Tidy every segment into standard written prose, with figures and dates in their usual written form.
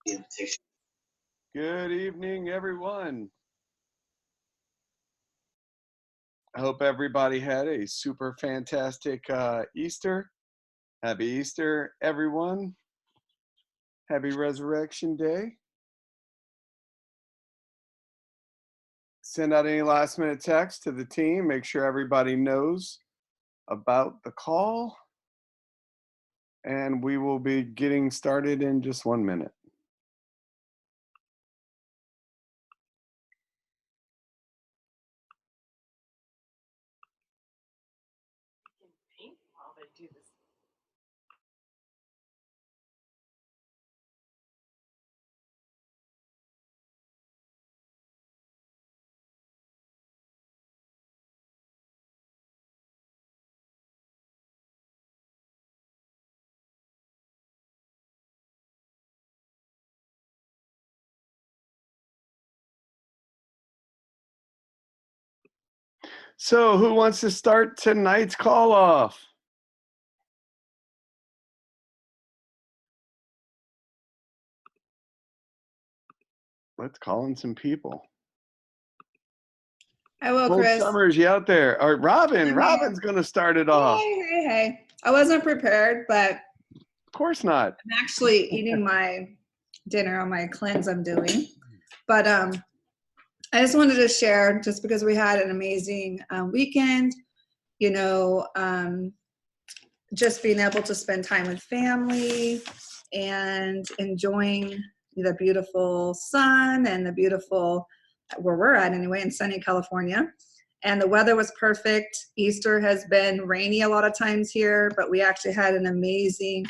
Good evening, everyone. I hope everybody had a super fantastic Easter. Happy Easter, everyone. Happy Resurrection Day. Send out any last minute text to the team. Make sure everybody knows about the call. And we will be getting started in just 1 minute. So who wants to start tonight's call off? Let's call in some people. I will, Chris. Summers, you out there? Or Robin? Robin's going to start it off. Hey. I wasn't prepared, but of course not. I'm actually eating my dinner on my cleanse I'm doing. But I just wanted to share, just because we had an amazing weekend, just being able to spend time with family and enjoying the beautiful sun and the beautiful, where we're at anyway, in sunny California. And the weather was perfect. Easter has been rainy a lot of times here, but we actually had an amazing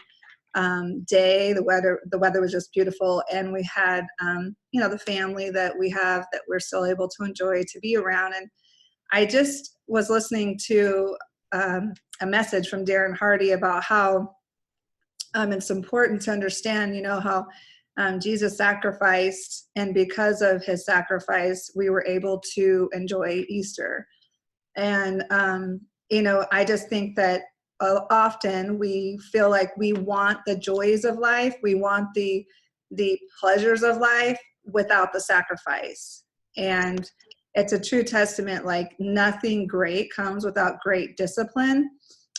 day. The weather was just beautiful. And we had, the family that we have that we're still able to enjoy, to be around. And I just was listening to a message from Darren Hardy about how it's important to understand, how Jesus sacrificed, and because of his sacrifice, we were able to enjoy Easter. And, I just think that often we feel like we want the joys of life, we want the pleasures of life without the sacrifice. And it's a true testament, like nothing great comes without great discipline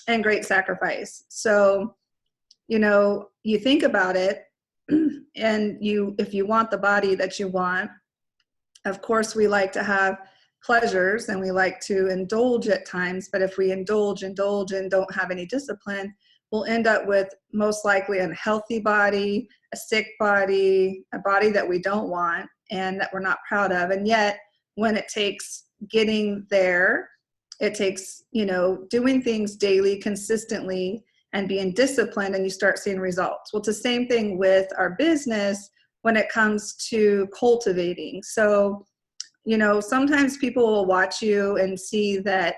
and great sacrifice. So, you think about it, and if you want the body that you want, of course we like to have pleasures and we like to indulge at times, but if we indulge and don't have any discipline, we'll end up with most likely an unhealthy body, a sick body, a body that we don't want and that we're not proud of. And yet when it takes getting there, it takes, doing things daily, consistently, and being disciplined, and you start seeing results. Well, it's the same thing with our business when it comes to cultivating. So, sometimes people will watch you and see that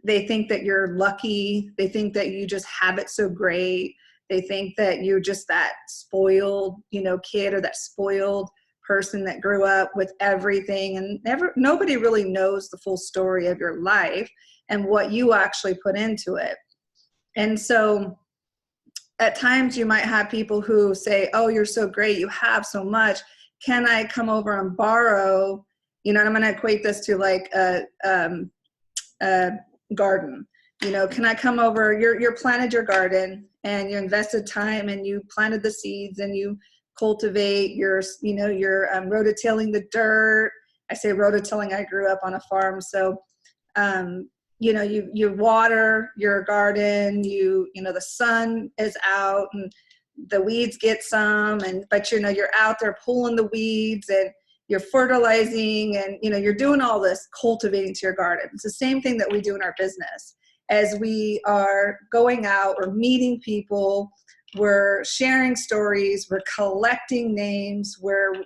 they think that you're lucky. They think that you just have it so great. They think that you're just that spoiled, kid, or that spoiled person that grew up with everything, and nobody really knows the full story of your life and what you actually put into it. And so at times you might have people who say, oh, you're so great, you have so much, can I come over and borrow, and I'm going to equate this to like a garden. Can I come over? You're planted your garden and you invested time and you planted the seeds and you cultivate you're rototilling the dirt. I say rototilling, I grew up on a farm. So, you water your garden, the sun is out and the weeds get some, but you're out there pulling the weeds and you're fertilizing and you're doing all this cultivating to your garden. It's the same thing that we do in our business. As we are going out, we're meeting people, we're sharing stories, we're collecting names, we're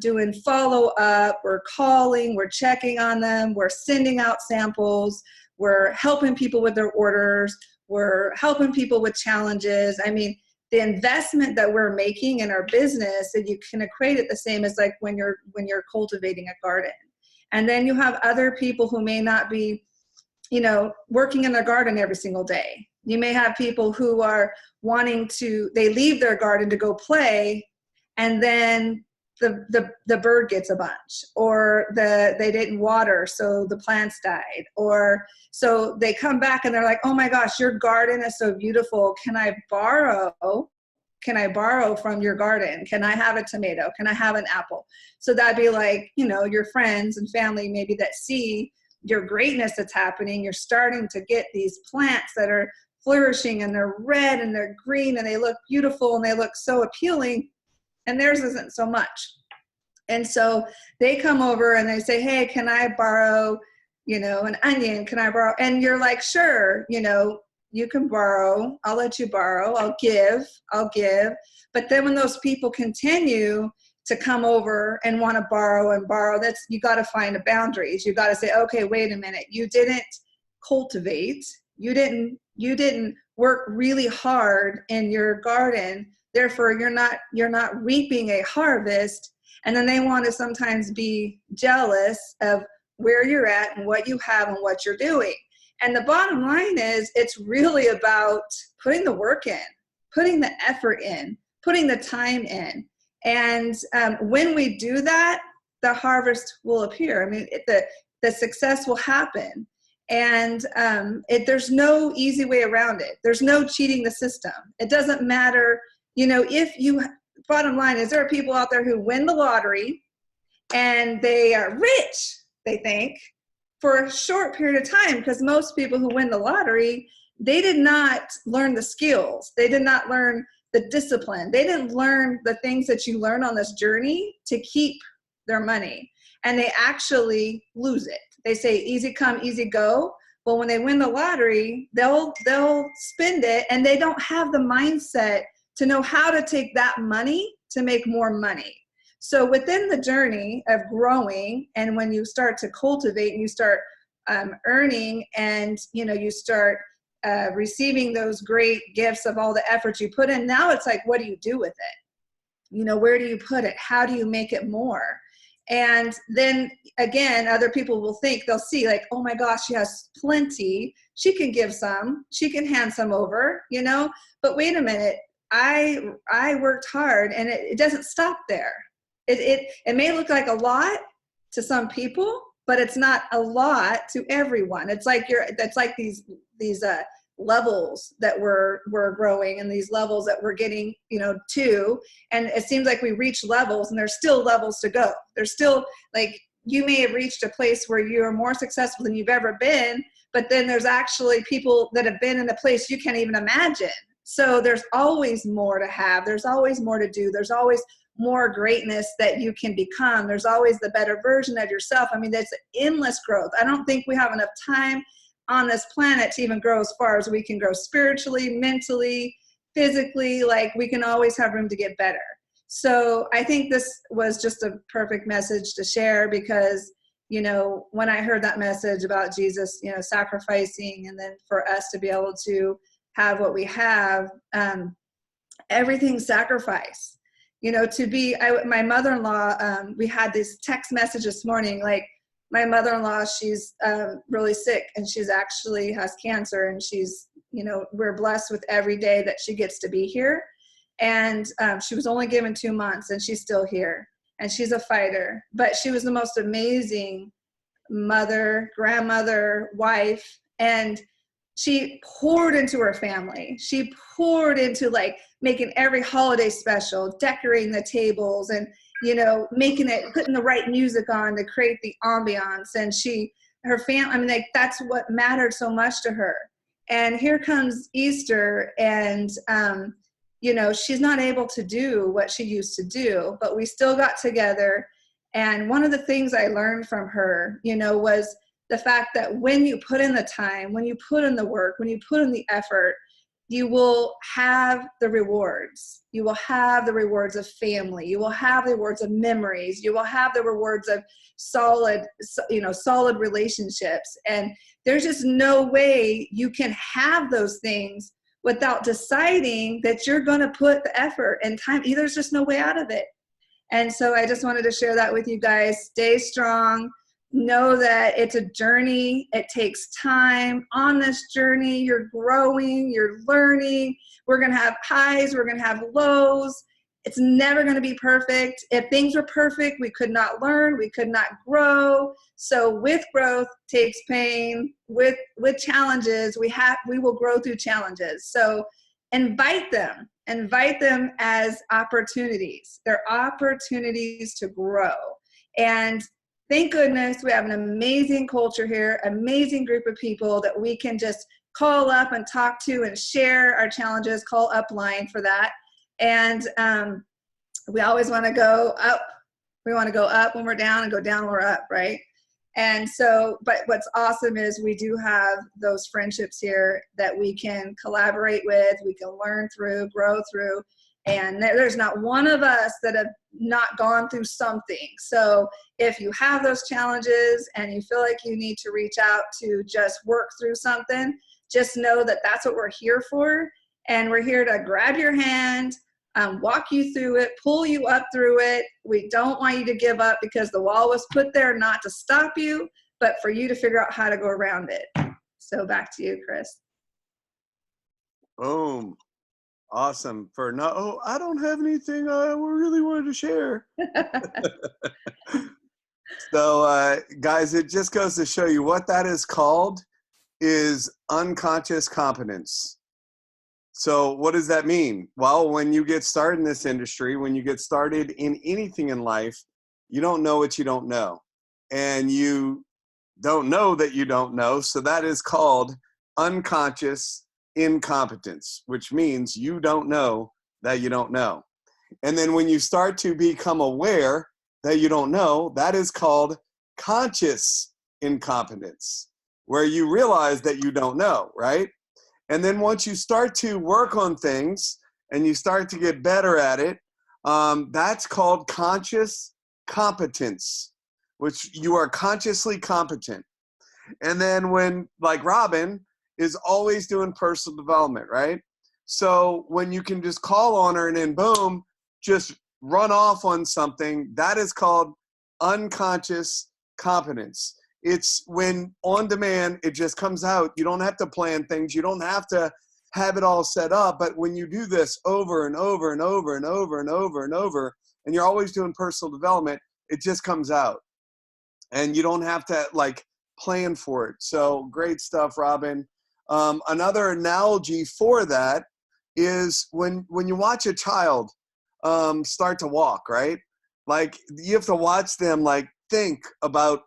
doing follow-up, we're calling, we're checking on them, we're sending out samples, we're helping people with their orders, we're helping people with challenges. I mean, the investment that we're making in our business, and you can equate it the same as like when you're cultivating a garden. And then you have other people who may not be, working in their garden every single day. You may have people who are wanting to, they leave their garden to go play, and then the bird gets a bunch, or they didn't water, so the plants died, or so they come back and they're like, oh my gosh, your garden is so beautiful. Can I borrow from your garden? Can I have a tomato? Can I have an apple? So that'd be like, your friends and family maybe that see your greatness that's happening. You're starting to get these plants that are flourishing, and they're red and they're green and they look beautiful and they look so appealing, and theirs isn't so much. And so they come over and they say, hey, can I borrow, an onion? Can I borrow? And you're like, sure, you can borrow. I'll let you borrow. I'll give. But then when those people continue to come over and want to borrow, you got to find the boundaries. You got to say, okay, wait a minute. You didn't cultivate. You didn't work really hard in your garden. Therefore, you're not reaping a harvest. And then they want to sometimes be jealous of where you're at and what you have and what you're doing. And the bottom line is, it's really about putting the work in, putting the effort in, putting the time in. And when we do that, the harvest will appear. I mean, the success will happen. And there's no easy way around it. There's no cheating the system. It doesn't matter. Bottom line is, there are people out there who win the lottery and they are rich, they think, for a short period of time, because most people who win the lottery, they did not learn the skills. They did not learn the discipline. They didn't learn the things that you learn on this journey to keep their money. And they actually lose it. They say easy come, easy go. Well, when they win the lottery, they'll spend it, and they don't have the mindset to know how to take that money to make more money. So within the journey of growing, and when you start to cultivate and you start earning, and you start receiving those great gifts of all the effort you put in, now it's like, what do you do with it? Where do you put it? How do you make it more? And then again, other people will think, they'll see like, oh my gosh, she has plenty. She can give some, she can hand some over, but wait a minute. I worked hard, and it doesn't stop there. It may look like a lot to some people, but it's not a lot to everyone. It's like these levels that we're growing, and these levels that we're getting, to, and it seems like we reach levels, and there's still levels to go. There's still, like, you may have reached a place where you're more successful than you've ever been, but then there's actually people that have been in a place you can't even imagine. So there's always more to have. There's always more to do. There's always more greatness that you can become. There's always the better version of yourself. I mean, there's endless growth. I don't think we have enough time on this planet to even grow as far as we can grow spiritually, mentally, physically. Like, we can always have room to get better. So I think this was just a perfect message to share, because, when I heard that message about Jesus, sacrificing, and then for us to be able to have what we have, everything's sacrifice. My mother-in-law, we had this text message this morning, like, my mother-in-law, she's really sick, and she's actually has cancer, and she's, we're blessed with every day that she gets to be here. And she was only given 2 months, and she's still here, and she's a fighter, but she was the most amazing mother, grandmother, wife, and she poured into her family. She poured into, like, making every holiday special, decorating the tables, and, putting the right music on to create the ambiance. And her family, that's what mattered so much to her. And here comes Easter, and, she's not able to do what she used to do, but we still got together. And one of the things I learned from her, was the fact that when you put in the time, when you put in the work, when you put in the effort, you will have the rewards. You will have the rewards of family. You will have the rewards of memories. You will have the rewards of solid relationships. And there's just no way you can have those things without deciding that you're going to put the effort and time. There's just no way out of it. And so I just wanted to share that with you guys. Stay strong. Know that it's a journey. It takes time. On this journey, you're growing, you're learning. We're going to have highs, we're going to have lows. It's never going to be perfect. If things were perfect, we could not learn, we could not grow. So with growth takes pain. With challenges, we will grow through challenges. So invite them as opportunities. They're opportunities to grow. And thank goodness we have an amazing culture here, amazing group of people that we can just call up and talk to and share our challenges, call Upline for that. And we always want to go up. We want to go up when we're down and go down when we're up, right? And so, but what's awesome is we do have those friendships here that we can collaborate with, we can learn through, grow through, and there's not one of us that have not gone through something. So if you have those challenges and you feel like you need to reach out to just work through something, just know that that's what we're here for. And we're here to grab your hand, walk you through it, pull you up through it. We don't want you to give up because the wall was put there not to stop you, but for you to figure out how to go around it. So back to you, Chris. Boom. Awesome. I don't have anything I really wanted to share. So, guys, it just goes to show you what that is called is unconscious competence. So what does that mean? Well, when you get started in this industry, when you get started in anything in life, you don't know what you don't know. And you don't know that you don't know. So that is called unconscious incompetence, which means you don't know that you don't know. And then when you start to become aware that you don't know, that is called conscious incompetence, where you realize that you don't know, right? And then once you start to work on things and you start to get better at it, that's called conscious competence, which you are consciously competent. And then when, like Robin, is always doing personal development, right? So when you can just call on her and then boom, just run off on something, that is called unconscious competence. It's when on demand, it just comes out. You don't have to plan things. You don't have to have it all set up. But when you do this over and over and over and over and over and over, and you're always doing personal development, it just comes out. And you don't have to like plan for it. So great stuff, Robin. Another analogy for that is when you watch a child start to walk, right? Like you have to watch them like think about,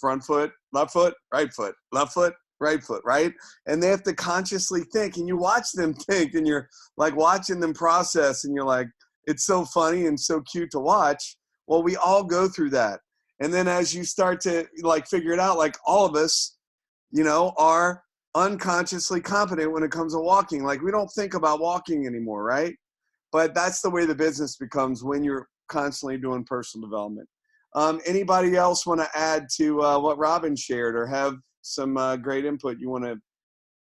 front foot, right foot, left foot, right foot, right? And they have to consciously think, and you watch them think, and you're like watching them process, and you're like, it's so funny and so cute to watch. Well, we all go through that. And then as you start to like figure it out, like all of us, are unconsciously competent when it comes to walking. Like we don't think about walking anymore, right? But that's the way the business becomes when you're constantly doing personal development. Anybody else want to add to what Robin shared or have some great input you want to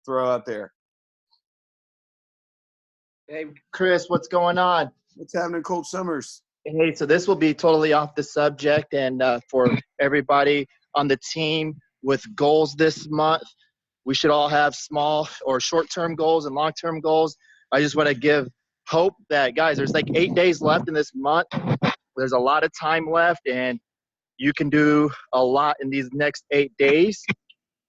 throw out there? Hey, Chris, what's going on? What's happening, Coach Summers? Hey, so this will be totally off the subject, and for everybody on the team with goals this month, we should all have small or short-term goals and long-term goals. I just want to give hope that, guys, there's like 8 days left in this month. There's a lot of time left, and you can do a lot in these next 8 days,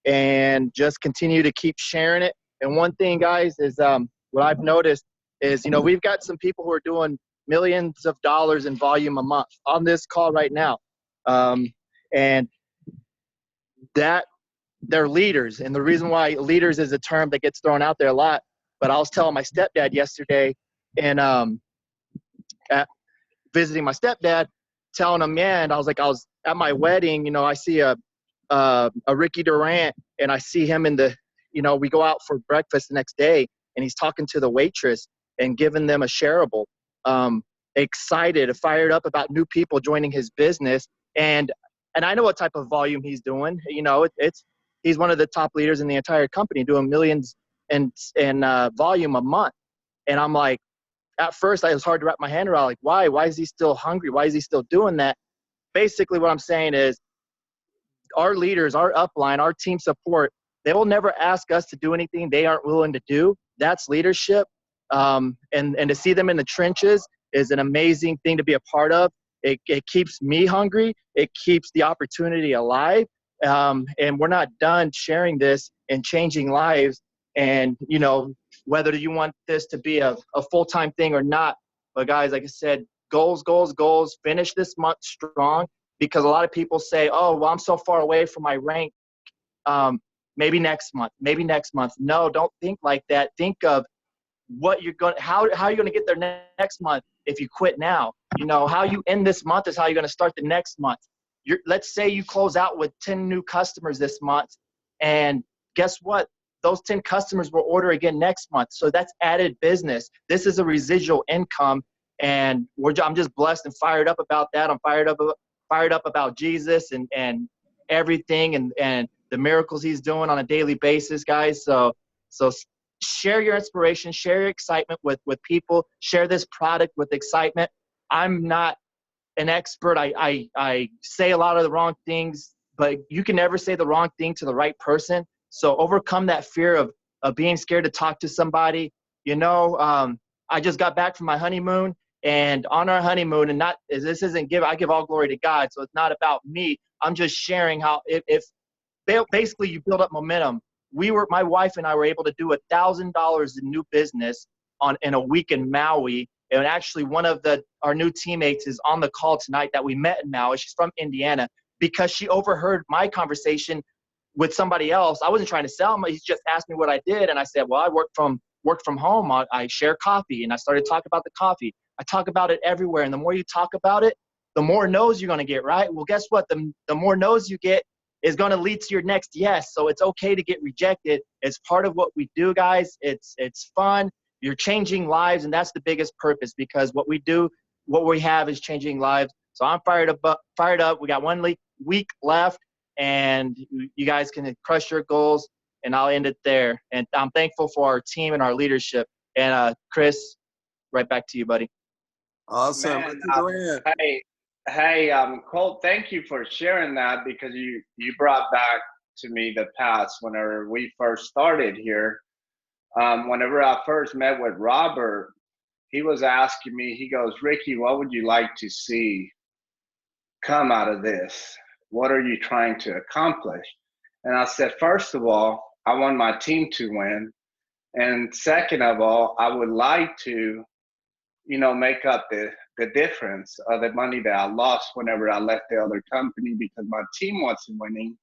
and just continue to keep sharing it. And one thing, guys, is what I've noticed is, we've got some people who are doing millions of dollars in volume a month on this call right now. And that they're leaders. And the reason why leaders is a term that gets thrown out there a lot, but I was telling my stepdad yesterday, and at visiting my stepdad, telling him, man, I was at my wedding, I see a Ricky Durant, and I see him in the, we go out for breakfast the next day, and he's talking to the waitress and giving them a shareable. Excited, fired up about new people joining his business, and I know what type of volume he's doing. He's one of the top leaders in the entire company, doing millions in volume a month. And I'm like, at first, it was hard to wrap my hand around. Like, why? Why is he still hungry? Why is he still doing that? Basically, what I'm saying is, our leaders, our upline, our team support, they will never ask us to do anything they aren't willing to do. That's leadership. And to see them in the trenches is an amazing thing to be a part of. It keeps me hungry. It keeps the opportunity alive. And we're not done sharing this and changing lives. And, you know, whether you want this to be a full-time thing or not. But guys, like I said, goals, goals, goals, finish this month strong, because a lot of people say, oh, well, I'm so far away from my rank. Maybe next month, maybe next month. No, don't think like that. Think of what you're going, how you're going to get there next month if you quit now. You know, how you end this month is how you're going to start the next month. Let's say you close out with 10 new customers this month, and guess what? Those 10 customers will order again next month. So that's added business. This is a residual income, and I'm just blessed and fired up about that. I'm fired up about Jesus and everything and the miracles he's doing on a daily basis, guys. So share your inspiration, share your excitement with people, share this product with excitement. I'm not an expert. I say a lot of the wrong things, but you can never say the wrong thing to the right person. So overcome that fear of being scared to talk to somebody. You know, I just got back from my honeymoon, and on our honeymoon, and I give all glory to God. So it's not about me. I'm just sharing how if basically you build up momentum. My wife and I were able to do $1,000 in new business in a week in Maui. And actually one of our new teammates is on the call tonight that we met in Maui. She's from Indiana, because she overheard my conversation with somebody else. I wasn't trying to sell him. He just asked me what I did. And I said, well, I work from home. I share coffee. And I started talking about the coffee. I talk about it everywhere. And the more you talk about it, the more no's you're going to get, right? Well, guess what? The more no's you get is going to lead to your next yes. So it's okay to get rejected. It's part of what we do, guys. It's fun. You're changing lives, and that's the biggest purpose, because what we have is changing lives. So I'm fired up. We got 1 week left, and you guys can crush your goals, and I'll end it there. And I'm thankful for our team and our leadership. And Chris, right back to you, buddy. Awesome. Man, hey, Colt, thank you for sharing that, because you brought back to me the past whenever we first started here. Whenever I first met with Robert, he was asking me, he goes, Ricky, what would you like to see come out of this? What are you trying to accomplish? And I said, first of all, I want my team to win. And second of all, I would like to, make up the difference of the money that I lost whenever I left the other company because my team wasn't winning.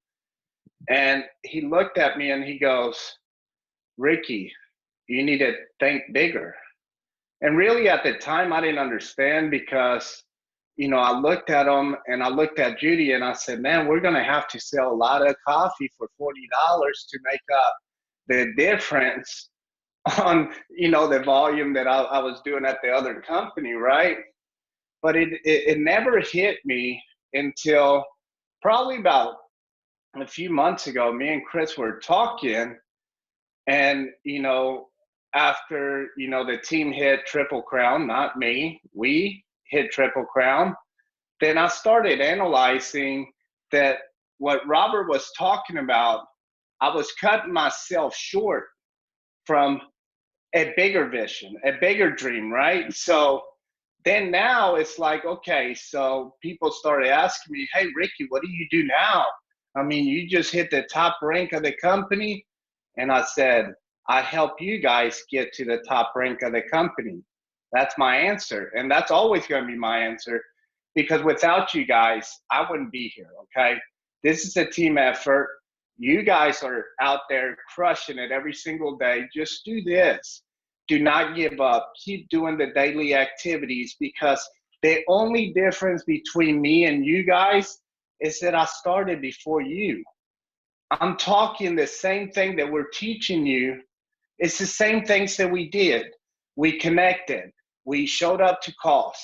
And he looked at me and he goes, Ricky, you need to think bigger. And really at the time, I didn't understand, because, I looked at him and I looked at Judy and I said, man, we're going to have to sell a lot of coffee for $40 to make up the difference on, the volume that I was doing at the other company, right? But it never hit me until probably about a few months ago. Me and Chris were talking, and, after, the team hit Triple Crown, not me, we hit Triple Crown, then I started analyzing that what Robert was talking about, I was cutting myself short from a bigger vision, a bigger dream, right? So then now it's like, okay, so people started asking me, hey, Ricky, what do you do now? I mean, you just hit the top rank of the company. And I said, I help you guys get to the top rank of the company. That's my answer. And that's always going to be my answer, because without you guys, I wouldn't be here, okay? This is a team effort. You guys are out there crushing it every single day. Just do this. Do not give up. Keep doing the daily activities, because the only difference between me and you guys is that I started before you. I'm talking the same thing that we're teaching you. It's the same things that we did. We connected. We showed up to calls.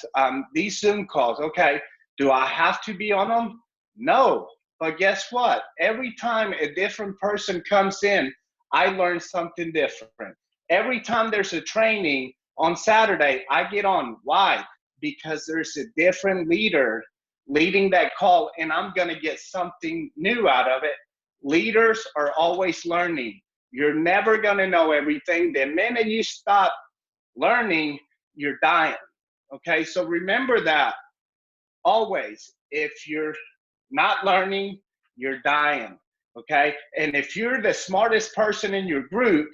These Zoom calls, okay, do I have to be on them? No. But guess what? Every time a different person comes in, I learn something different. Every time there's a training on Saturday, I get on. Why? Because there's a different leader leading that call, and I'm going to get something new out of it. Leaders are always learning. You're never going to know everything. The minute you stop learning, you're dying, Okay, so remember that always. If you're not learning, you're dying. Okay, and if you're the smartest person in your group,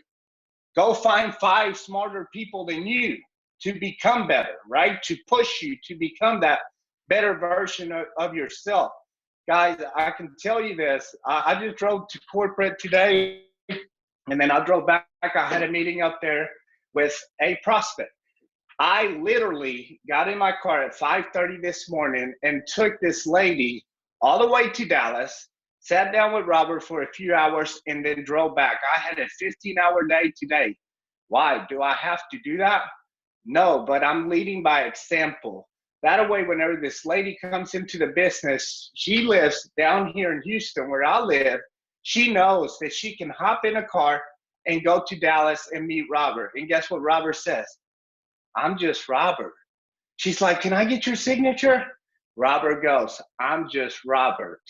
go find 5 smarter people than you to become better, right? To push you to become that better version of yourself. Guys, I can tell you this. I just drove to corporate today, and then I drove back. I had a meeting up there with a prospect. I literally got in my car at 5:30 this morning and took this lady all the way to Dallas, sat down with Robert for a few hours, and then drove back. I had a 15-hour day today. Why? Do I have to do that? No, but I'm leading by example. That way, whenever this lady comes into the business, she lives down here in Houston where I live. She knows that she can hop in a car and go to Dallas and meet Robert. And guess what Robert says? I'm just Robert. She's like, can I get your signature? Robert goes, I'm just Robert.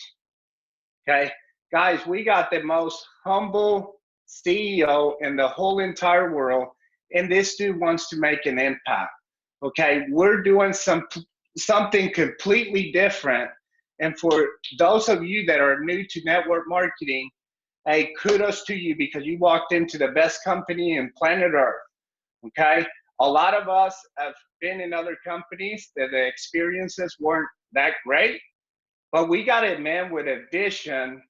Okay, guys, we got the most humble CEO in the whole entire world, and this dude wants to make an impact. Okay, we're doing something completely different. And for those of you that are new to network marketing, hey, kudos to you because you walked into the best company in planet Earth. Okay, a lot of us have been in other companies that the experiences weren't that great, but we got a man with a vision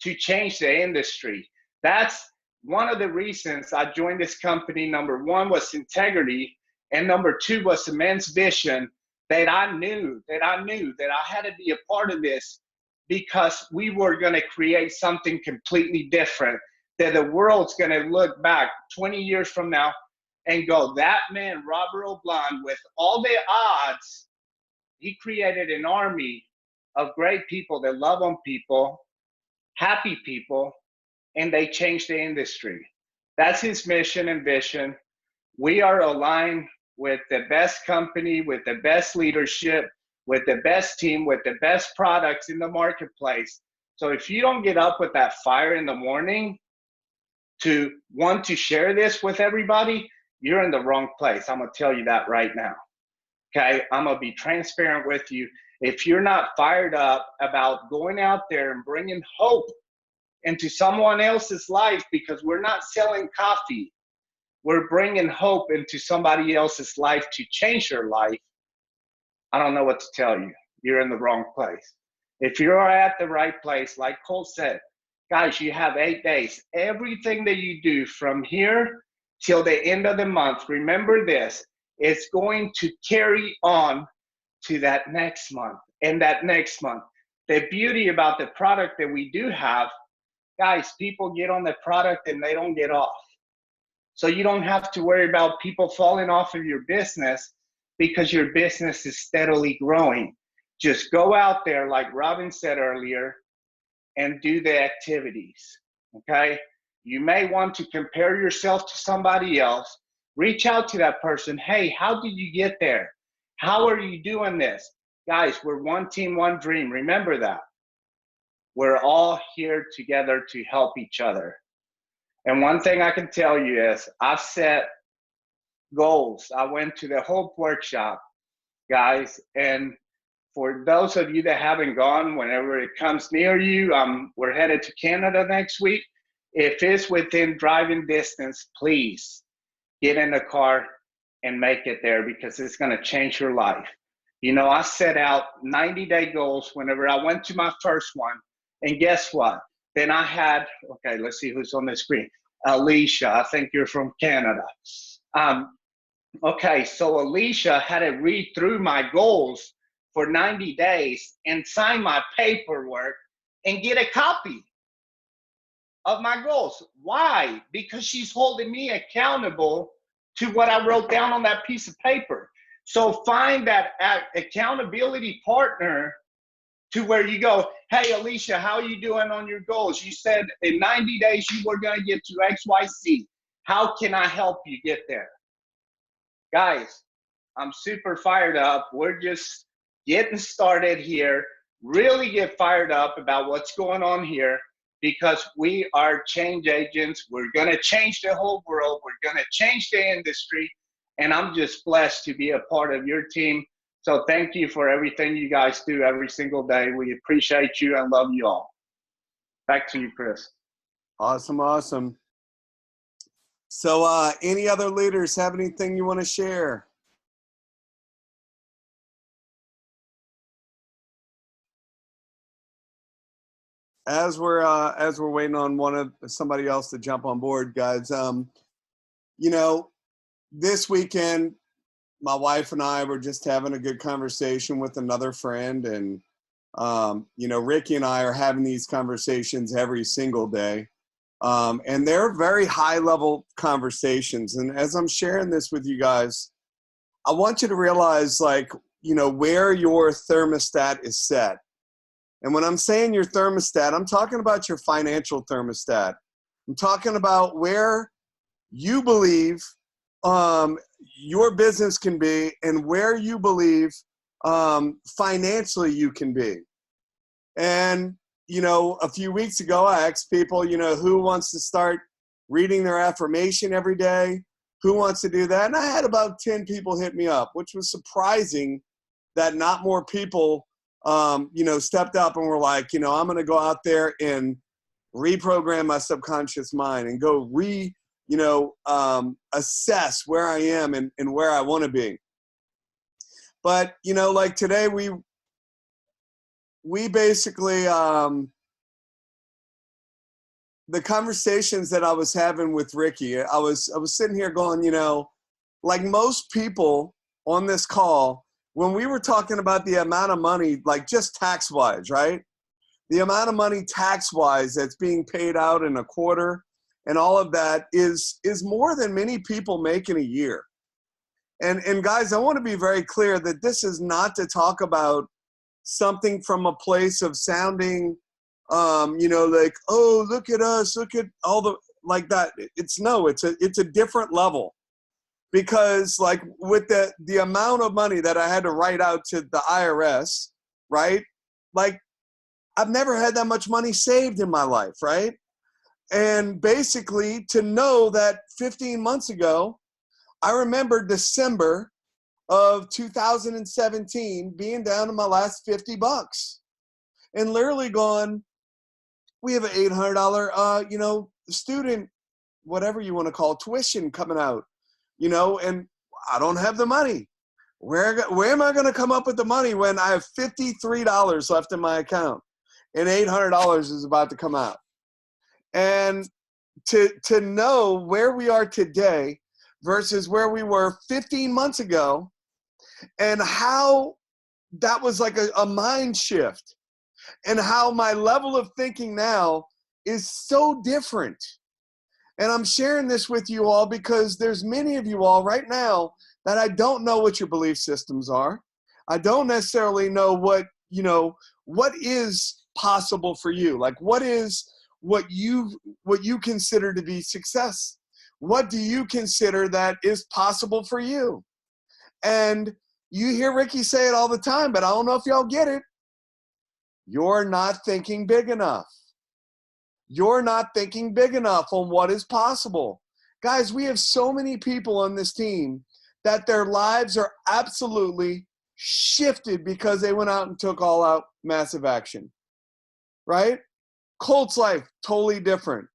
to change the industry. That's one of the reasons I joined this company. Number one was integrity, and number two was the man's vision that I knew that I had to be a part of this because we were going to create something completely different, that the world's going to look back 20 years from now and go, that man, Robert O'Blond, with all the odds, he created an army of great people that love on people, happy people, and they changed the industry. That's his mission and vision. We are aligned with the best company, with the best leadership, with the best team, with the best products in the marketplace. So if you don't get up with that fire in the morning to want to share this with everybody, you're in the wrong place. I'm gonna tell you that right now. Okay, I'm gonna be transparent with you. If you're not fired up about going out there and bringing hope into someone else's life, because we're not selling coffee, we're bringing hope into somebody else's life to change their life, I don't know what to tell you. You're in the wrong place. If you're at the right place, like Cole said, guys, you have 8 days. Everything that you do from here till the end of the month, remember this, it's going to carry on to that next month and that next month. The beauty about the product that we do have, guys, people get on the product and they don't get off. So you don't have to worry about people falling off of your business because your business is steadily growing. Just go out there, like Robin said earlier, and do the activities, okay? You may want to compare yourself to somebody else. Reach out to that person. Hey, how did you get there? How are you doing this? Guys, we're one team, one dream. Remember that. We're all here together to help each other. And one thing I can tell you is I've set goals. I went to the Hope Workshop, guys, and for those of you that haven't gone, whenever it comes near you, we're headed to Canada next week. If it's within driving distance, please get in the car and make it there because it's going to change your life. You know, I set out 90-day goals whenever I went to my first one. And guess what? Then I had, okay, let's see who's on the screen. Alicia, I think you're from Canada. Okay, so Alicia had to read through my goals for 90 days and sign my paperwork and get a copy of my goals. Why? Because she's holding me accountable to what I wrote down on that piece of paper. So find that accountability partner to where you go, hey, Alicia, how are you doing on your goals? You said in 90 days you were going to get to X, Y, Z. How can I help you get there? Guys, I'm super fired up. We're just getting started here. Really get fired up about what's going on here because we are change agents. We're going to change the whole world. We're going to change the industry. And I'm just blessed to be a part of your team. So thank you for everything you guys do every single day. We appreciate you and love you all. Back to you, Chris. Awesome, awesome. So any other leaders have anything you want to share? As we're waiting on somebody else to jump on board, guys, you know, this weekend, my wife and I were just having a good conversation with another friend, and you know, Ricky and I are having these conversations every single day, and they're very high-level conversations. And as I'm sharing this with you guys, I want you to realize, like, you know, where your thermostat is set. And when I'm saying your thermostat, I'm talking about your financial thermostat. I'm talking about where you believe your business can be and where you believe financially you can be. And, you know, a few weeks ago, I asked people, you know, who wants to start reading their affirmation every day? Who wants to do that? And I had about 10 people hit me up, which was surprising that not more people you know, stepped up and were like, you know, I'm going to go out there and reprogram my subconscious mind and go you know, assess where I am and where I want to be. But, you know, like today we basically, the conversations that I was having with Ricky, I was sitting here going, you know, like most people on this call, when we were talking about the amount of money, like just tax-wise, right? The amount of money tax-wise that's being paid out in a quarter and all of that is more than many people make in a year. And guys, I want to be very clear that this is not to talk about something from a place of sounding, you know, like, oh, look at us, look at all the, like that. It's a different level. Because like with the amount of money that I had to write out to the IRS, right? Like I've never had that much money saved in my life, right? And basically to know that 15 months ago, I remember December of 2017 being down to my last $50 and literally going, we have an $800, you know, student, whatever you want to call it, tuition coming out. You know, and I don't have the money. Where am I going to come up with the money when I have $53 left in my account and $800 is about to come out? And to know where we are today versus where we were 15 months ago and how that was like a mind shift and how my level of thinking now is so different. And I'm sharing this with you all because there's many of you all right now that I don't know what your belief systems are. I don't necessarily know what, you know, what is possible for you. Like what you consider to be success? What do you consider that is possible for you? And you hear Ricky say it all the time, but I don't know if y'all get it. You're not thinking big enough. You're not thinking big enough on what is possible. Guys, we have so many people on this team that their lives are absolutely shifted because they went out and took all out massive action, right? Colt's life, totally different.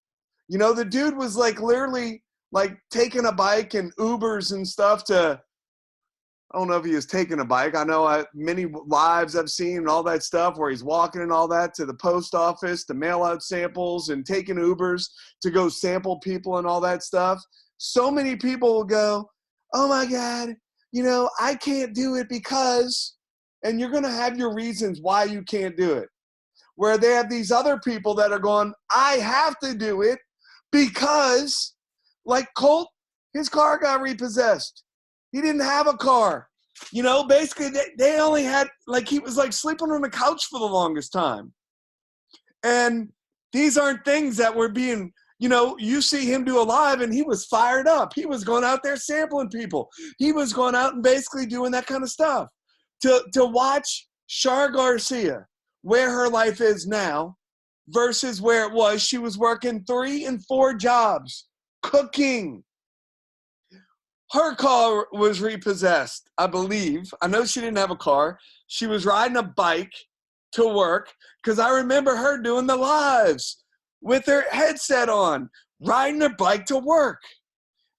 You know, the dude was like literally like taking a bike and Ubers and stuff to, I don't know if he was taking a bike. I know many lives I've seen and all that stuff where he's walking and all that to the post office to mail out samples and taking Ubers to go sample people and all that stuff. So many people will go, oh my God, you know, I can't do it because, and you're going to have your reasons why you can't do it. Where they have these other people that are going, I have to do it because, like Colt, his car got repossessed. He didn't have a car. You know, basically they only had, like, he was like sleeping on the couch for the longest time. And these aren't things that were being, you know, you see him do a live and he was fired up. He was going out there sampling people. He was going out and basically doing that kind of stuff. To watch Char Garcia, where her life is now versus where it was, she was working 3 and 4 jobs, cooking, her car was repossessed, I believe. I know she didn't have a car. She was riding a bike to work because I remember her doing the lives with her headset on, riding her bike to work,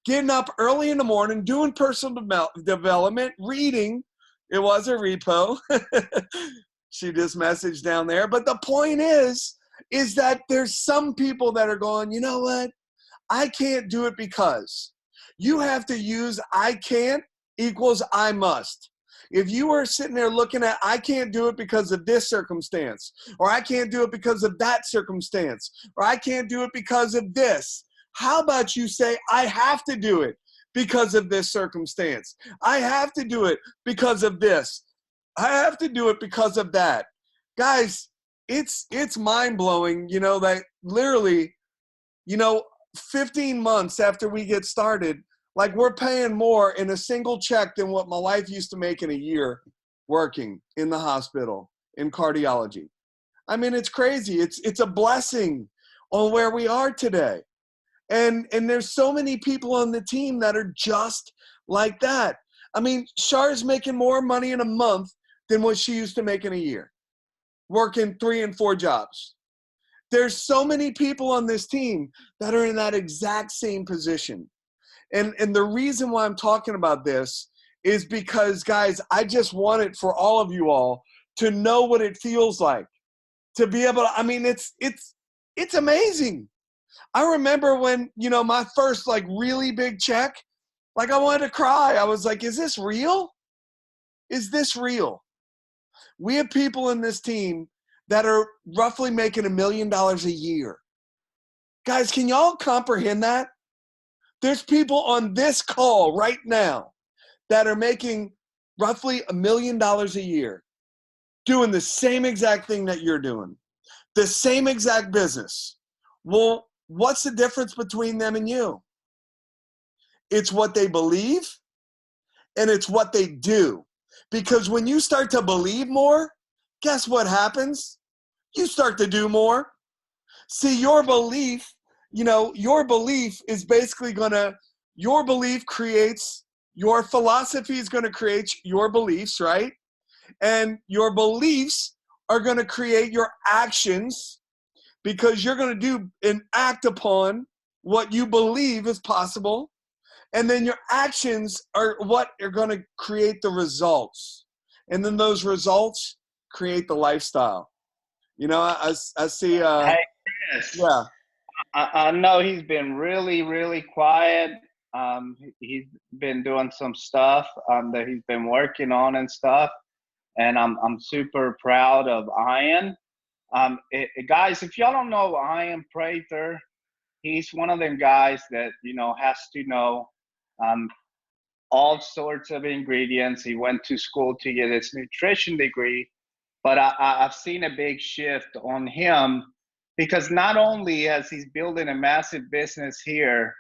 getting up early in the morning, doing personal development, reading. It was a repo. She just messaged down there. But the point is that there's some people that are going, you know what? I can't do it because. You have to use I can't equals I must. If you are sitting there looking at I can't do it because of this circumstance, or I can't do it because of that circumstance, or I can't do it because of this, how about you say I have to do it because of this circumstance? I have to do it because of this. I have to do it because of that. Guys, it's mind-blowing, you know, that literally, you know, 15 months after we get started, like we're paying more in a single check than what my wife used to make in a year working in the hospital in cardiology. I mean, it's crazy. It's a blessing on where we are today. And there's so many people on the team that are just like that. I mean, Char's making more money in a month than what she used to make in a year, working 3 and 4 jobs. There's so many people on this team that are in that exact same position. And the reason why I'm talking about this is because, guys, I just want it for all of you all to know what it feels like to be able to, I mean, it's amazing. I remember when, you know, my first like really big check, like I wanted to cry. I was like, is this real? Is this real? We have people in this team that are roughly making $1 million a year. Guys, can y'all comprehend that? There's people on this call right now that are making roughly $1 million a year, doing the same exact thing that you're doing, the same exact business. Well, what's the difference between them and you? It's what they believe and it's what they do. Because when you start to believe more, guess what happens? You start to do more. See, your belief, you know, your belief is basically your belief creates, your philosophy is going to create your beliefs, right? And your beliefs are going to create your actions because you're going to do and act upon what you believe is possible. And then your actions are what are going to create the results. And then those results create the lifestyle. You know, I see. Hey, Chris. Yeah. I know he's been really, really quiet. He's been doing some stuff that he's been working on and stuff. And I'm super proud of Ian. Guys, if y'all don't know Ian Prather, he's one of them guys that, you know, has to know all sorts of ingredients. He went to school to get his nutrition degree. But I've seen a big shift on him because not only as he's building a massive business here,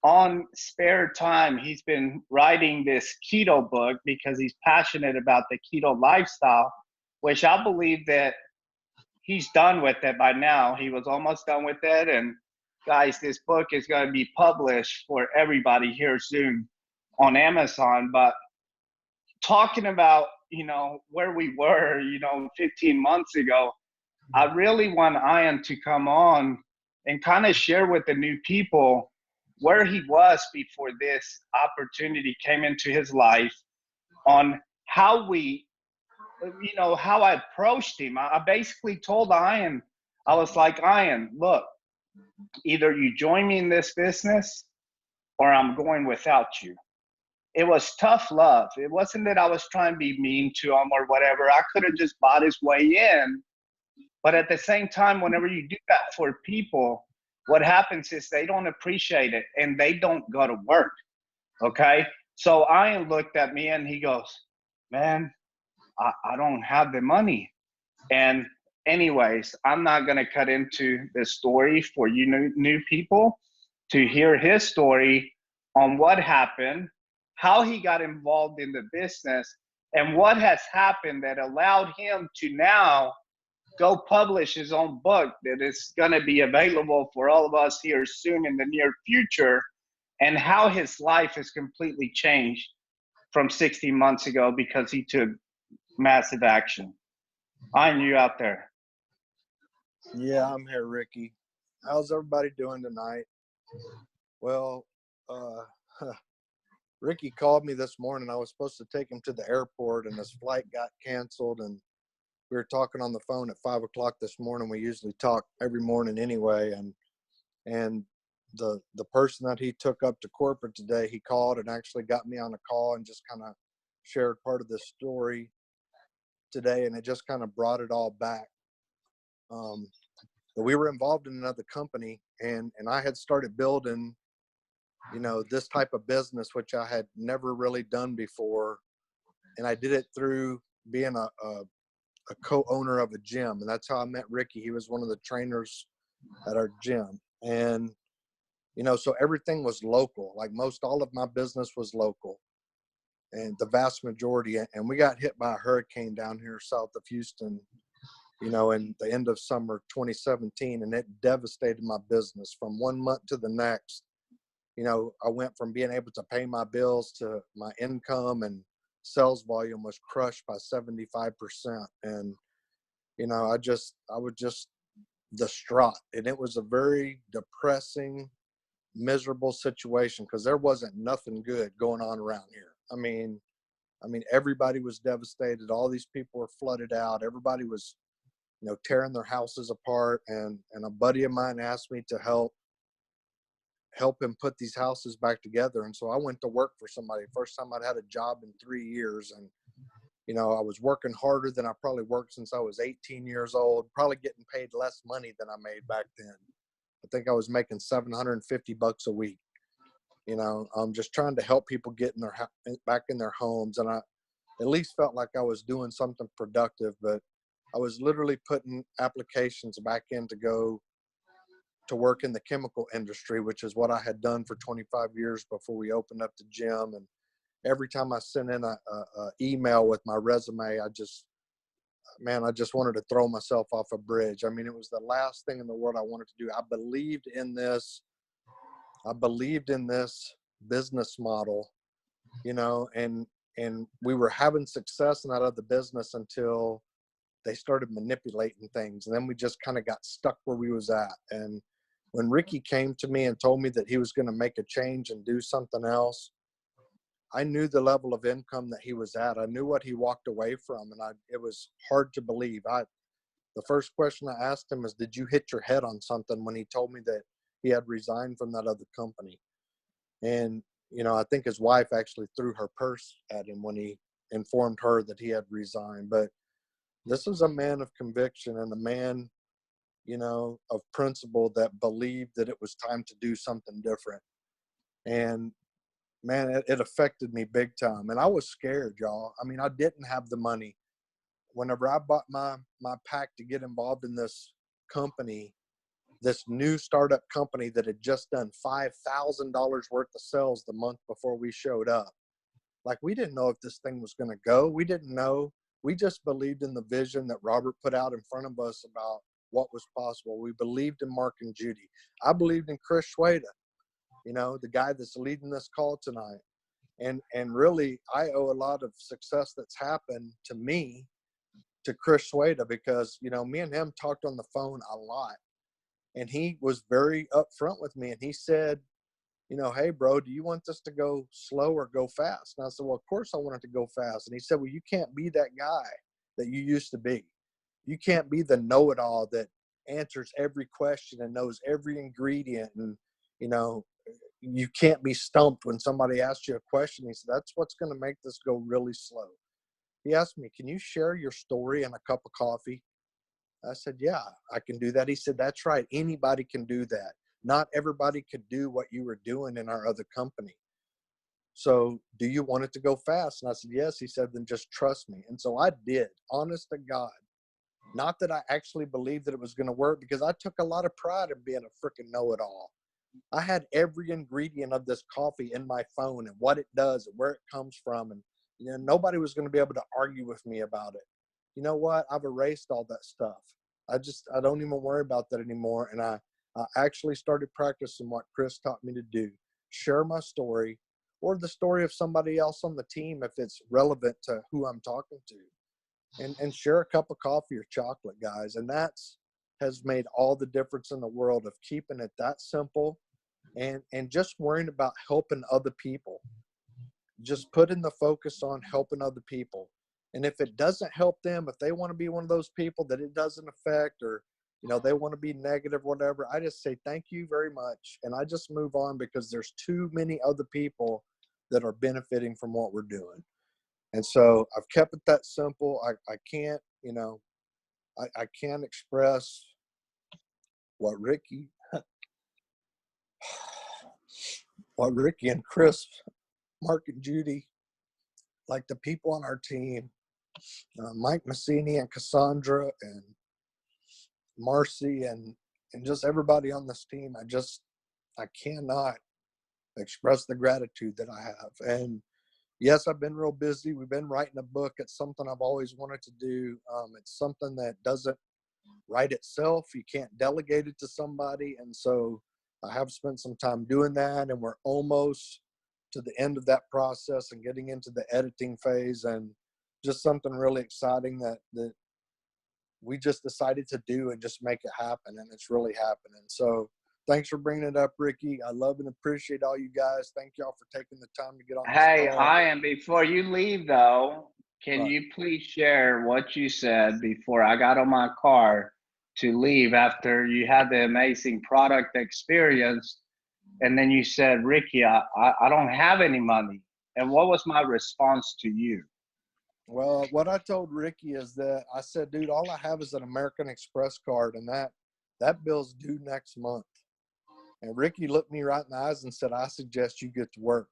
on spare time, he's been writing this keto book because he's passionate about the keto lifestyle, which I believe that he's done with it by now. He was almost done with it. And guys, this book is going to be published for everybody here soon on Amazon. But talking about, you know, where we were, you know, 15 months ago, I really want Ian to come on and kind of share with the new people where he was before this opportunity came into his life, on how we, you know, how I approached him. I basically told Ian, I was like, Ian, look, either you join me in this business or I'm going without you. It was tough love. It wasn't that I was trying to be mean to him or whatever. I could have just bought his way in. But at the same time, whenever you do that for people, what happens is they don't appreciate it and they don't go to work. Okay? So Ian looked at me and he goes, man, I don't have the money. And anyways, I'm not going to cut into the story for you new people to hear his story on what happened, how he got involved in the business, and what has happened that allowed him to now go publish his own book that is going to be available for all of us here soon in the near future. and how his life has completely changed from 60 months ago because he took massive action. On you out there. Yeah, I'm here, Ricky. How's everybody doing tonight? Well, Ricky called me this morning. I was supposed to take him to the airport, and his flight got canceled. And we were talking on the phone at 5 o'clock this morning. We usually talk every morning anyway. And the person that he took up to corporate today, he called and actually got me on a call and just kind of shared part of the story today, and it just kind of brought it all back. But we were involved in another company, and I had started building, this type of business, which I had never really done before. And I did it through being a co-owner of a gym. And that's how I met Ricky. He was one of the trainers at our gym. And, so everything was local. Like all of my business was local, and the vast majority. And we got hit by a hurricane down here south of Houston, in the end of summer 2017, and it devastated my business from one month to the next. I went from being able to pay my bills to my income and sales volume was crushed by 75%. And, I was just distraught. And it was a very depressing, miserable situation because there wasn't nothing good going on around here. I mean, everybody was devastated. All these people were flooded out. Everybody was, tearing their houses apart. And a buddy of mine asked me to help him put these houses back together. And so I went to work for somebody. First time I'd had a job in 3 years. And, I was working harder than I probably worked since I was 18 years old, probably getting paid less money than I made back then. I think I was making $750 a week. I'm just trying to help people get back in their homes. And I at least felt like I was doing something productive, but I was literally putting applications back in to go to work in the chemical industry, which is what I had done for 25 years before we opened up the gym. And every time I sent in a email with my resume, I just wanted to throw myself off a bridge. I mean, it was the last thing in the world I wanted to do. I believed in this business model, and we were having success in that other business until they started manipulating things. And then we just kind of got stuck where we was at. And when Ricky came to me and told me that he was going to make a change and do something else, I knew the level of income that he was at. I knew what he walked away from. And it was hard to believe. The first question I asked him is, did you hit your head on something, when he told me that he had resigned from that other company? And, I think his wife actually threw her purse at him when he informed her that he had resigned. But this is a man of conviction and a man, of principle that believed that it was time to do something different. And man, it affected me big time. And I was scared, y'all. I mean, I didn't have the money. Whenever I bought my pack to get involved in this company, this new startup company that had just done $5,000 worth of sales the month before we showed up. Like, we didn't know if this thing was going to go. We didn't know. We just believed in the vision that Robert put out in front of us about what was possible. We believed in Mark and Judy. I believed in Chris Schweda, the guy that's leading this call tonight. And really, I owe a lot of success that's happened to me to Chris Schweda, because, me and him talked on the phone a lot. And he was very upfront with me. And he said, hey, bro, do you want this to go slow or go fast? And I said, well, of course I want it to go fast. And he said, well, you can't be that guy that you used to be. You can't be the know-it-all that answers every question and knows every ingredient. And, you can't be stumped when somebody asks you a question. He said, that's what's going to make this go really slow. He asked me, can you share your story and a cup of coffee? I said, yeah, I can do that. He said, that's right. Anybody can do that. Not everybody could do what you were doing in our other company. So do you want it to go fast? And I said, yes. He said, then just trust me. And so I did, honest to God. Not that I actually believed that it was going to work, because I took a lot of pride in being a freaking know-it-all. I had every ingredient of this coffee in my phone and what it does and where it comes from. And, nobody was going to be able to argue with me about it. You know what? I've erased all that stuff. I don't even worry about that anymore. And I actually started practicing what Chris taught me to do. share my story or the story of somebody else on the team if it's relevant to who I'm talking to, and share a cup of coffee or chocolate, guys. And that's has made all the difference in the world of keeping it that simple and just worrying about helping other people. Just putting the focus on helping other people. And if it doesn't help them, if they want to be one of those people that it doesn't affect, or, you know, they want to be negative, whatever, I just say, thank you very much. And I just move on, because there's too many other people that are benefiting from what we're doing. And so I've kept it that simple. I can't, you know, I can't express what Ricky and Chris, Mark and Judy, like the people on our team, Mike Massini and Cassandra and Marcy and just everybody on this team. I cannot express the gratitude that I have. And yes, I've been real busy. We've been writing a book. It's something I've always wanted to do. It's something that doesn't write itself. You can't delegate it to somebody. And so I have spent some time doing that, and we're almost to the end of that process and getting into the editing phase, and just something really exciting that we just decided to do and just make it happen. And it's really happening. So thanks for bringing it up, Ricky. I love and appreciate all you guys. Thank y'all for taking the time to get on this Hey, call. Ian, before you leave though, can Right. you please share what you said before I got on my car to leave after you had the amazing product experience? And then you said, Ricky, I don't have any money. And what was my response to you? Well, what I told Ricky is that I said, dude, all I have is an American Express card, and that bill's due next month. And Ricky looked me right in the eyes and said, I suggest you get to work.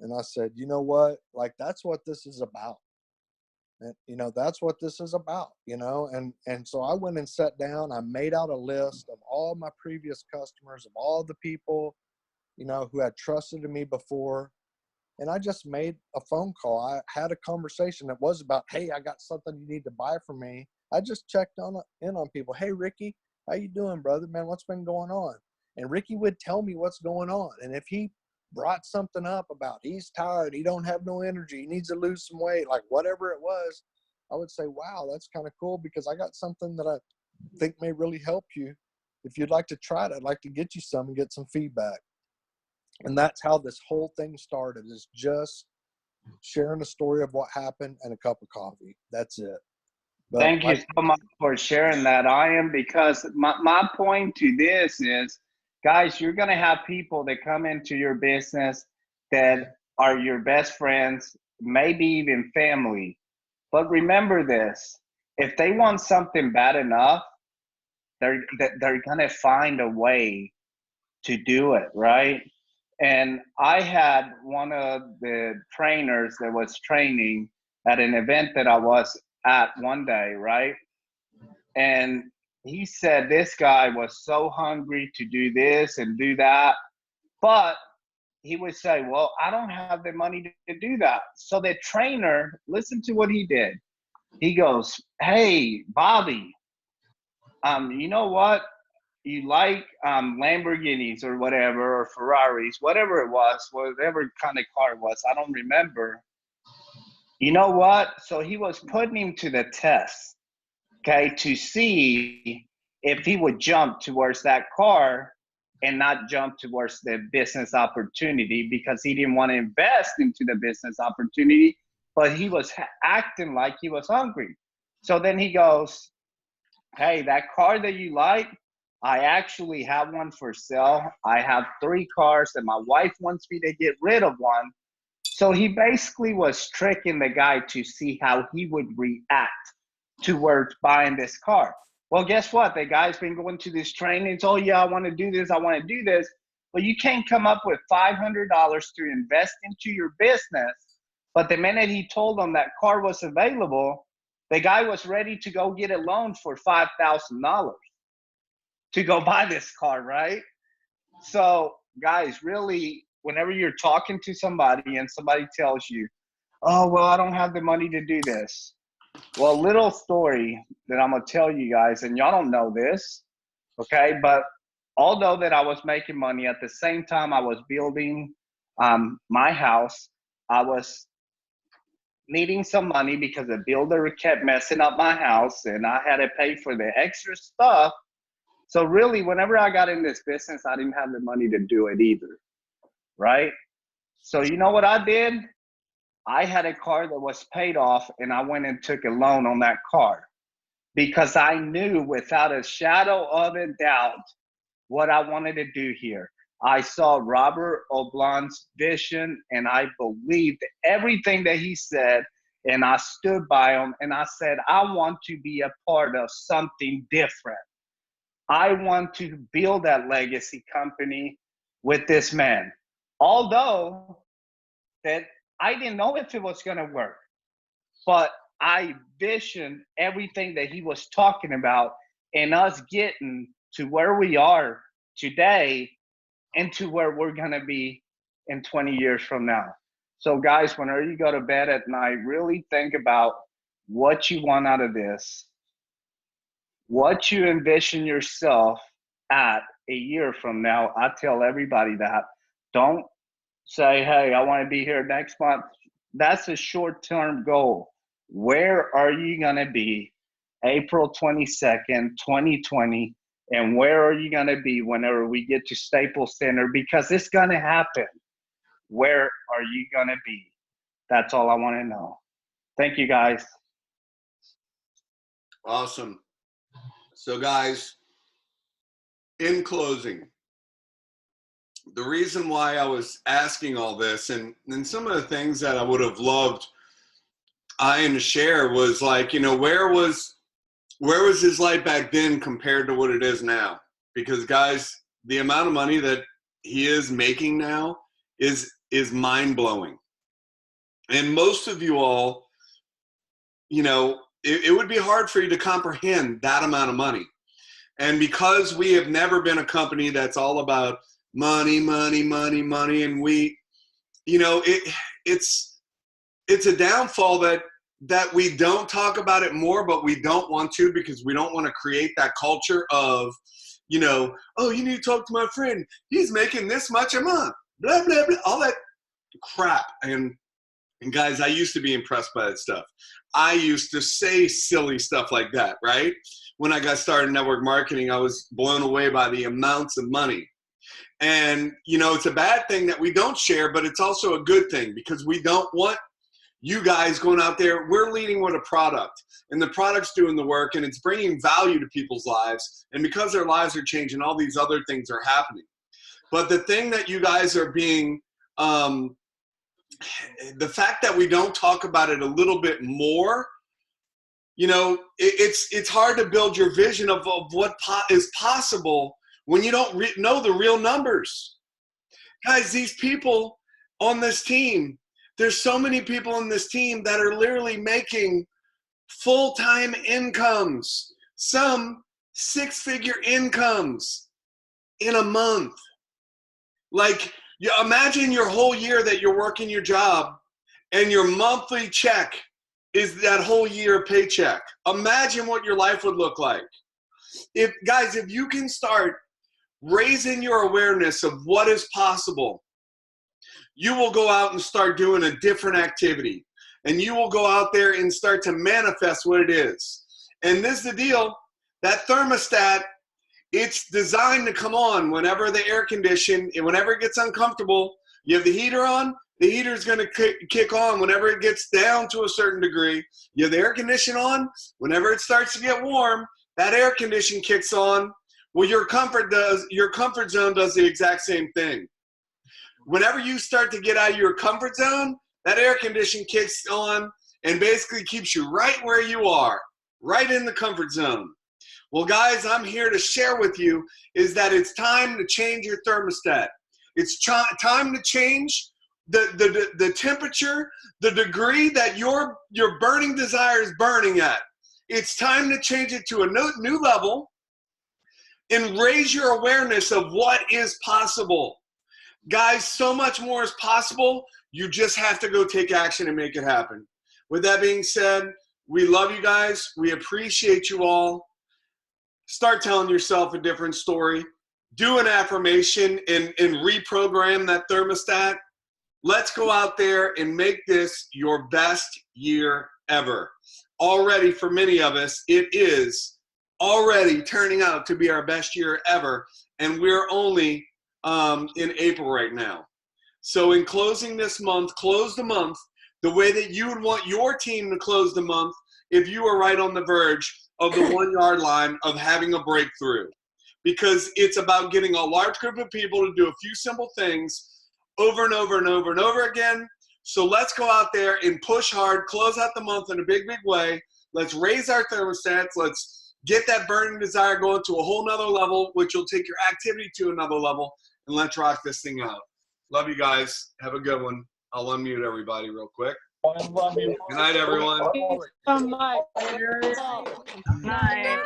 And I said, you know what? Like, that's what this is about. And, you know, that's what this is about, you know? And so I went and sat down. I made out a list of all my previous customers, of all the people, you know, who had trusted in me before. And I just made a phone call. I had a conversation that was about, hey, I got something you need to buy from me. I just checked in on people. Hey, Ricky, how you doing, brother? Man, what's been going on? And Ricky would tell me what's going on. And if he brought something up about he's tired, he don't have no energy, he needs to lose some weight, like whatever it was, I would say, wow, that's kind of cool, because I got something that I think may really help you. If you'd like to try it, I'd like to get you some and get some feedback. And that's how this whole thing started, is just sharing a story of what happened and a cup of coffee. That's it. But Thank you so much for sharing that, Ian, because my point to this is, guys, you're going to have people that come into your business that are your best friends, maybe even family. But remember this, if they want something bad enough, they're going to find a way to do it, right? And I had one of the trainers that was training at an event that I was at one day, right? And he said this guy was so hungry to do this and do that, but he would say, well, I don't have the money to do that. So the trainer, listen to what he did. He goes, hey, Bobby, you know what? You like Lamborghinis or whatever, or Ferraris, whatever it was, whatever kind of car it was, I don't remember. You know what? So he was putting him to the test, okay, to see if he would jump towards that car and not jump towards the business opportunity, because he didn't want to invest into the business opportunity, but he was acting like he was hungry. So then he goes, hey, that car that you like, I actually have one for sale. I have 3 cars and my wife wants me to get rid of one. So he basically was tricking the guy to see how he would react towards buying this car. Well, guess what? The guy's been going to these trainings. Oh, yeah, I want to do this. I want to do this. But you can't come up with $500 to invest into your business. But the minute he told him that car was available, the guy was ready to go get a loan for $5,000 to go buy this car, right? So, guys, really, whenever you're talking to somebody and somebody tells you, oh, well, I don't have the money to do this. Well, little story that I'm going to tell you guys, and y'all don't know this, okay? But although that I was making money, at the same time I was building my house. I was needing some money because the builder kept messing up my house and I had to pay for the extra stuff. So really, whenever I got in this business, I didn't have the money to do it either, right? So you know what I did? I had a car that was paid off and I went and took a loan on that car because I knew without a shadow of a doubt what I wanted to do here. I saw Robert Oblan's vision and I believed everything that he said, and I stood by him and I said, I want to be a part of something different. I want to build that legacy company with this man. Although that I didn't know if it was going to work, but I visioned everything that he was talking about and us getting to where we are today and to where we're going to be in 20 years from now. So guys, whenever you go to bed at night, really think about what you want out of this, what you envision yourself at a year from now. I tell everybody that. Don't say, hey, I want to be here next month. That's a short-term goal. Where are you going to be April 22nd, 2020? And where are you going to be whenever we get to Staples Center? Because it's going to happen. Where are you going to be? That's all I want to know. Thank you, guys. Awesome. So, guys, in closing, the reason why I was asking all this and some of the things that I would have loved Ian to share was like, you know, where was his life back then compared to what it is now? Because guys, the amount of money that he is making now is mind-blowing. And most of you all, you know, it would be hard for you to comprehend that amount of money. And because we have never been a company that's all about money, money, money, money, and we, you know, it's a downfall that we don't talk about it more, but we don't want to because we don't want to create that culture of, you know, oh, you need to talk to my friend. He's making this much a month, blah, blah, blah, all that crap. And guys, I used to be impressed by that stuff. I used to say silly stuff like that, right? When I got started in network marketing, I was blown away by the amounts of money. And, you know, it's a bad thing that we don't share, but it's also a good thing because we don't want you guys going out there. We're leading with a product, and the product's doing the work, and it's bringing value to people's lives. And because their lives are changing, all these other things are happening. But the thing that you guys are being, the fact that we don't talk about it a little bit more, you know, it's hard to build your vision of what is possible when you don't know the real numbers. Guys, these people on this team, there's so many people on this team that are literally making full-time incomes, some six-figure incomes in a month. Like, you imagine your whole year that you're working your job and your monthly check is that whole year paycheck. Imagine what your life would look like. If you can start raising your awareness of what is possible, you will go out and start doing a different activity. And you will go out there and start to manifest what it is. And this is the deal, that thermostat, it's designed to come on whenever the air condition, whenever it gets uncomfortable, you have the heater on, the heater is going to kick on whenever it gets down to a certain degree. You have the air condition on, whenever it starts to get warm, that air condition kicks on. Well, your comfort zone does the exact same thing. Whenever you start to get out of your comfort zone, that air condition kicks on and basically keeps you right where you are, right in the comfort zone. Well, guys, I'm here to share with you is that it's time to change your thermostat. It's time to change the temperature, the degree that your burning desire is burning at. It's time to change it to a new level and raise your awareness of what is possible. Guys, so much more is possible. You just have to go take action and make it happen. With that being said, we love you guys. We appreciate you all. Start telling yourself a different story. do an affirmation and reprogram that thermostat. Let's go out there and make this your best year ever. Already, for many of us, it is already turning out to be our best year ever, and we're only in April right now. So in closing this month, close the month the way that you would want your team to close the month if you were right on the verge of the 1 yard line of having a breakthrough. Because it's about getting a large group of people to do a few simple things over and over and over and over again. So let's go out there and push hard, close out the month in a big, big way. Let's raise our thermostats. Let's get that burning desire going to a whole nother level, which will take your activity to another level, and let's rock this thing out. Love you guys. Have a good one. I'll unmute everybody real quick. Good night, everyone. So much. Night.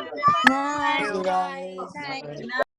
Night. Night.